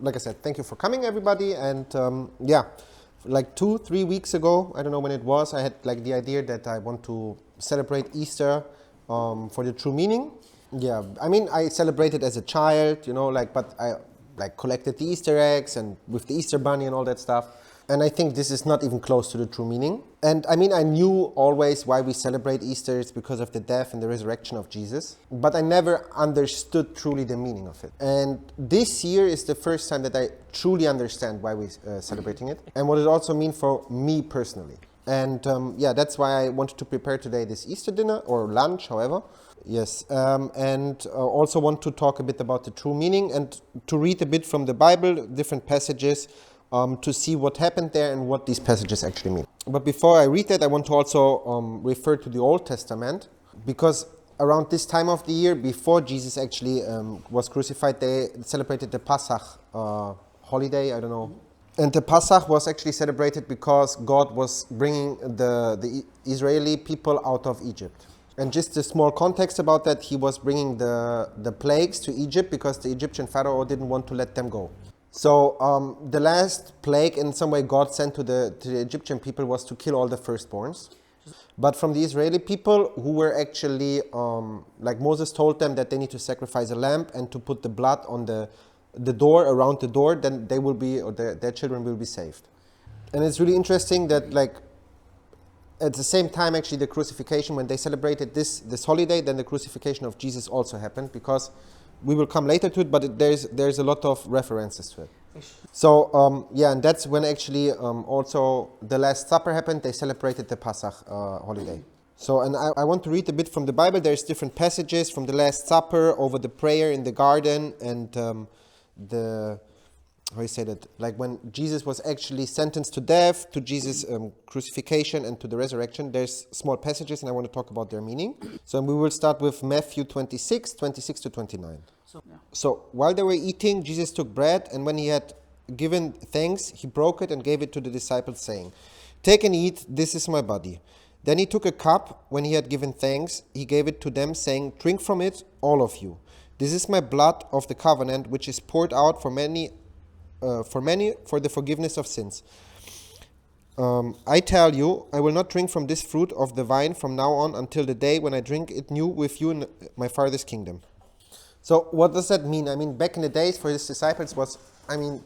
like I said, thank you for coming, everybody. And like 2-3 weeks ago, I don't know when it was, I had like the idea that I want to celebrate Easter for the true meaning. Yeah, I mean, I celebrated as a child, but I like collected the Easter eggs and with the Easter bunny and all that stuff. And I think this is not even close to the true meaning. And I mean, I knew always why we celebrate Easter. It's because of the death and the resurrection of Jesus. But I never understood truly the meaning of it. And this year is the first time that I truly understand why we're celebrating it and what it also means for me personally. And that's why I wanted to prepare today this Easter dinner or lunch, however. Yes, and also want to talk a bit about the true meaning and to read a bit from the Bible, different passages, to see what happened there and what these passages actually mean. But before I read that, I want to also refer to the Old Testament, because around this time of the year, before Jesus actually was crucified, they celebrated the Pasach holiday, I don't know. And the Pasach was actually celebrated because God was bringing the Israeli people out of Egypt. And just a small context about that, he was bringing the plagues to Egypt because the Egyptian Pharaoh didn't want to let them go. So the last plague, in some way, God sent to the Egyptian people was to kill all the firstborns. But from the Israeli people, who were actually, like Moses told them that they need to sacrifice a lamb and to put the blood on the door, around the door, then they will be, or their children will be saved. And it's really interesting that, like, at the same time, actually, the crucifixion, when they celebrated this holiday, then the crucifixion of Jesus also happened, because we will come later to it, but there's a lot of references to it. So, and that's when actually also the Last Supper happened. They celebrated the Pasach holiday. So, and I want to read a bit from the Bible. There's different passages from the Last Supper, over the prayer in the garden, and how you say that, like when Jesus was actually sentenced to death, to Jesus' crucifixion and to the resurrection. There's small passages and I want to talk about their meaning. So we will start with Matthew 26 to 29. So while they were eating, Jesus took bread, and when he had given thanks, he broke it and gave it to the disciples, saying, "Take and eat, this is my body." Then he took a cup. When he had given thanks, he gave it to them, saying, "Drink from it, all of you. This is my blood of the covenant, which is poured out for many for the forgiveness of sins. I tell you, I will not drink from this fruit of the vine from now on until the day when I drink it new with you in my Father's kingdom." So what does that mean? I mean, back in the days for his disciples was,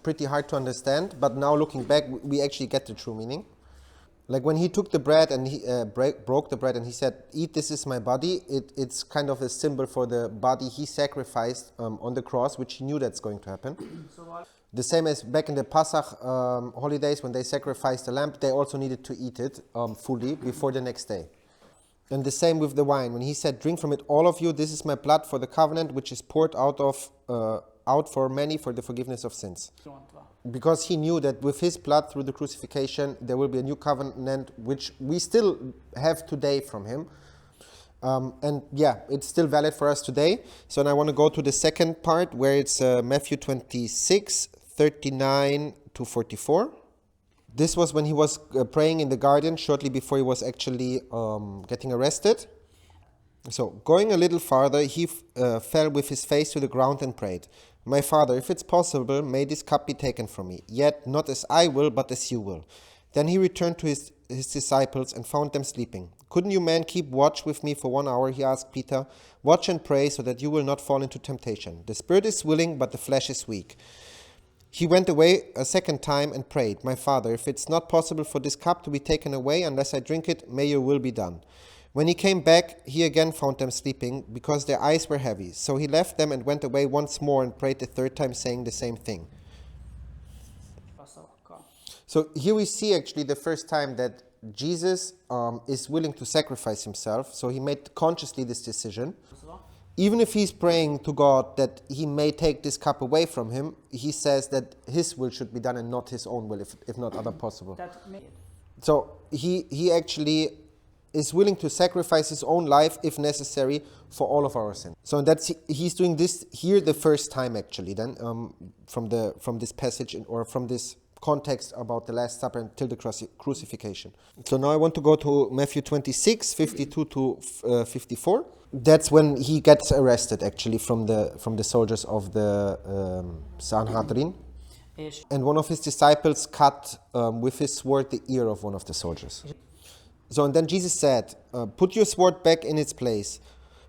pretty hard to understand, but now looking back, we actually get the true meaning. Like when he took the bread and he broke the bread and he said, "Eat, this is my body," it's kind of a symbol for the body he sacrificed on the cross, which he knew that's going to happen. The same as back in the Pasach holidays, when they sacrificed the lamb, they also needed to eat it fully before the next day. And the same with the wine. When he said, "Drink from it, all of you, this is my blood for the covenant, which is poured out for many for the forgiveness of sins." Because he knew that with his blood through the crucifixion, there will be a new covenant, which we still have today from him. It's still valid for us today. So now I want to go to the second part, where it's Matthew 26, 39 to 44. This was when he was praying in the garden shortly before he was actually getting arrested. So going a little farther, he fell with his face to the ground and prayed, "My Father, if it's possible, may this cup be taken from me. Yet not as I will, but as you will." Then he returned to his disciples and found them sleeping. "Couldn't you men keep watch with me for 1 hour?" he asked Peter. "Watch and pray so that you will not fall into temptation. The spirit is willing, but the flesh is weak." He went away a second time and prayed, "My Father, if it's not possible for this cup to be taken away unless I drink it, may your will be done." When he came back, he again found them sleeping, because their eyes were heavy. So he left them and went away once more and prayed the third time, saying the same thing. So here we see actually the first time that Jesus is willing to sacrifice himself. So he made consciously this decision. Even if he's praying to God that he may take this cup away from him, he says that his will should be done and not his own will, if not other possible. So he actually is willing to sacrifice his own life, if necessary, for all of our sins. So he's doing this here the first time, actually, then from this passage or from this context about the Last Supper until the crucifixion. So now I want to go to Matthew 26, 52 to 54. That's when he gets arrested, actually, from the soldiers of the Sanhedrin. And one of his disciples cut with his sword the ear of one of the soldiers. So, and then Jesus said, put your sword back in its place.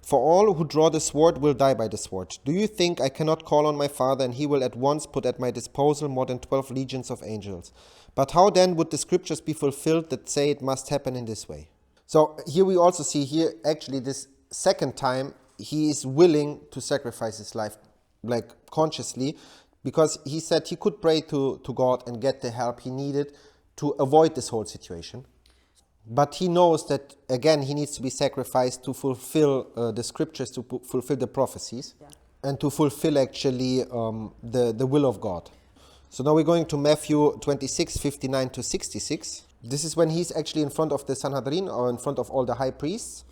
For all who draw the sword will die by the sword. Do you think I cannot call on my Father, and he will at once put at my disposal more than 12 legions of angels? But how then would the scriptures be fulfilled that say it must happen in this way? So here we also see here, actually this second time, he is willing to sacrifice his life, like consciously, because he said he could pray to God and get the help he needed to avoid this whole situation. But he knows that, again, he needs to be sacrificed to fulfill the scriptures, to fulfill the prophecies, and to fulfill, actually, the will of God. So now we're going to Matthew 26, 59 to 66. This is when he's actually in front of the Sanhedrin, or in front of all the high priests,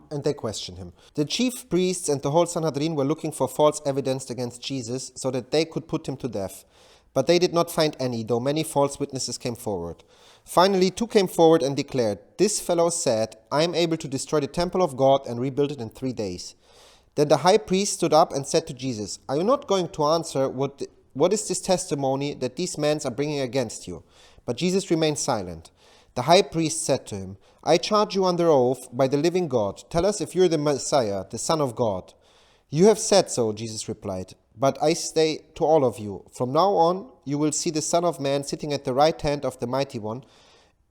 and they question him. The chief priests and the whole Sanhedrin were looking for false evidence against Jesus so that they could put him to death. But they did not find any, though many false witnesses came forward. Finally, 2 came forward and declared, "This fellow said, I am able to destroy the temple of God and rebuild it in 3 days. Then the high priest stood up and said to Jesus, Are you not going to answer what is this testimony that these men are bringing against you? But Jesus remained silent. The high priest said to him, I charge you under oath by the living God. Tell us if you're the Messiah, the Son of God. You have said so, Jesus replied. But I say to all of you, from now on you will see the Son of Man sitting at the right hand of the Mighty One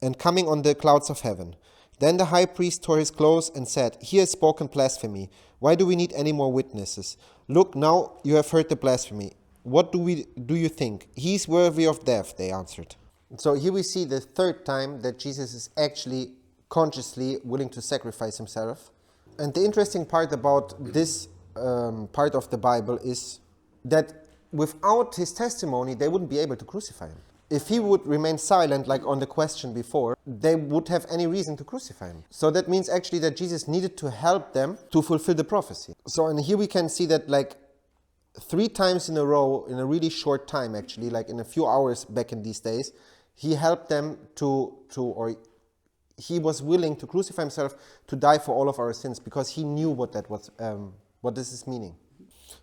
and coming on the clouds of heaven. Then the high priest tore his clothes and said, He has spoken blasphemy. Why do we need any more witnesses? Look, now you have heard the blasphemy. What do you think? He is worthy of death, they answered. So here we see the third time that Jesus is actually consciously willing to sacrifice himself. And the interesting part about this part of the Bible is that without his testimony, they wouldn't be able to crucify him. If he would remain silent, like on the question before, they would have any reason to crucify him. So that means actually that Jesus needed to help them to fulfill the prophecy. So, and here we can see that like 3 times in a row, in a really short time actually, like in a few hours back in these days, he helped them or he was willing to crucify himself to die for all of our sins, because he knew what that was, what this is meaning.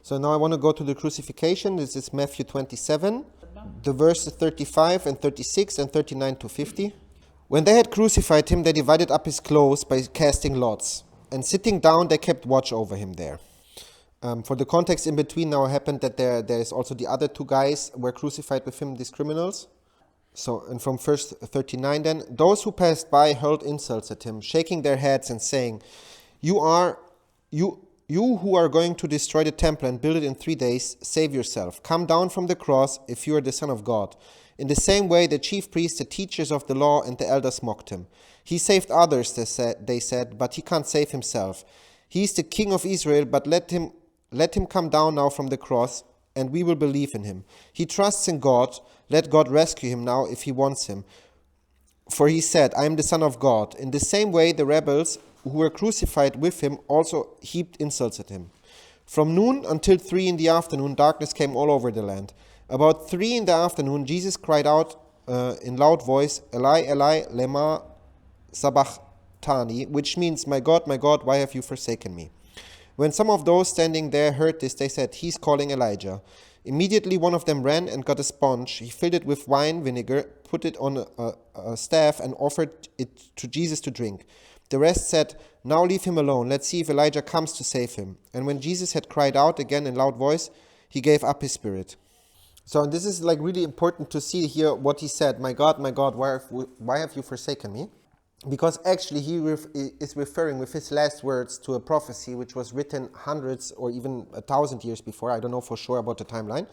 So now I want to go to the crucifixion. This is Matthew 27, the verses 35 and 36 and 39 to 50. When they had crucified him, they divided up his clothes by casting lots. And sitting down, they kept watch over him there. For the context in between now happened that there is also the other 2 guys were crucified with him, these criminals. So, and from verse 39 then, those who passed by hurled insults at him, shaking their heads and saying, You who are going to destroy the temple and build it in 3 days, save yourself. Come down from the cross if you are the Son of God. In the same way, the chief priests, the teachers of the law, and the elders mocked him. He saved others, they said, but he can't save himself. He is the King of Israel, but let him come down now from the cross, and we will believe in him. He trusts in God. Let God rescue him now if he wants him. For he said, I am the Son of God. In the same way, the rebels who were crucified with him also heaped insults at him. From noon until 3 in the afternoon, darkness came all over the land. About 3 in the afternoon, Jesus cried out in loud voice, Eli, Eli, lema sabachthani, which means, my God, why have you forsaken me? When some of those standing there heard this, they said, He's calling Elijah. Immediately one of them ran and got a sponge. He filled it with wine vinegar, put it on a staff, and offered it to Jesus to drink. The rest said, Now leave him alone. Let's see if Elijah comes to save him. And when Jesus had cried out again in loud voice, he gave up his spirit. So this is like really important to see here what he said. My God, why have you forsaken me? Because actually he is referring with his last words to a prophecy which was written hundreds or even 1,000 years before. I don't know for sure about the timeline.